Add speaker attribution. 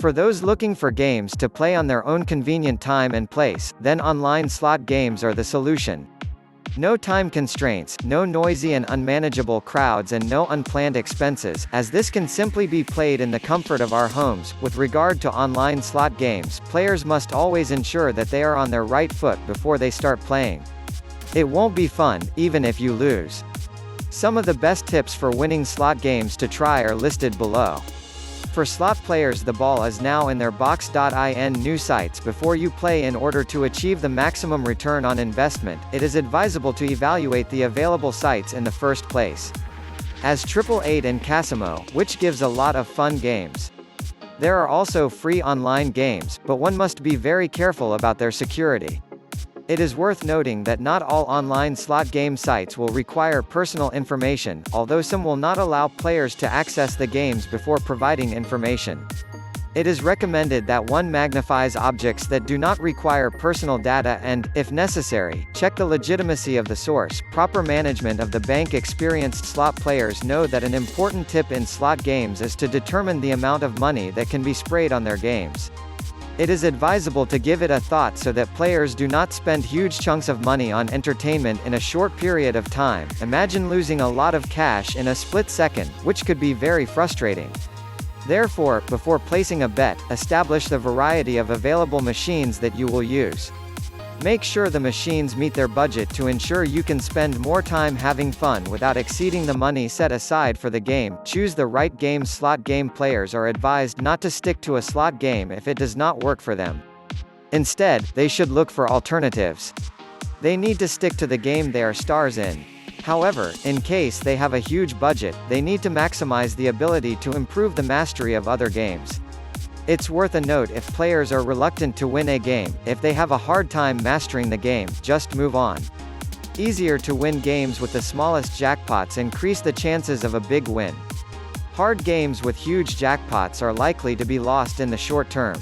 Speaker 1: For those looking for games to play on their own convenient time and place, then online slot games are the solution. No time constraints, no noisy and unmanageable crowds and no unplanned expenses, as this can simply be played in the comfort of our homes. With regard to online slot games, players must always ensure that they are on their right foot before they start playing. It won't be fun, even if you lose. Some of the best tips for winning slot games to try are listed below. For slot players, the ball is now in their box.in new sites before you play. In order to achieve the maximum return on investment, it is advisable to evaluate the available sites in the first place. As 888 and Casimo, which gives a lot of fun games. There are also free online games, but one must be very careful about their security. It is worth noting that not all online slot game sites will require personal information, although some will not allow players to access the games before providing information. It is recommended that one magnifies objects that do not require personal data and, if necessary, check the legitimacy of the source. Proper management of the bank. Experienced slot players know that an important tip in slot games is to determine the amount of money that can be sprayed on their games. It is advisable to give it a thought so that players do not spend huge chunks of money on entertainment in a short period of time. Imagine losing a lot of cash in a split second, which could be very frustrating. Therefore, before placing a bet, establish the variety of available machines that you will use. Make sure the machines meet their budget to ensure you can spend more time having fun without exceeding the money set aside for the game. Choose the right game. Slot game players are advised not to stick to a slot game if it does not work for them. Instead, they should look for alternatives. They need to stick to the game they are stars in. However, in case they have a huge budget, they need to maximize the ability to improve the mastery of other games. It's worth a note if players are reluctant to win a game. If they have a hard time mastering the game, just move on. Easier to win games with the smallest jackpots increase the chances of a big win. Hard games with huge jackpots are likely to be lost in the short term.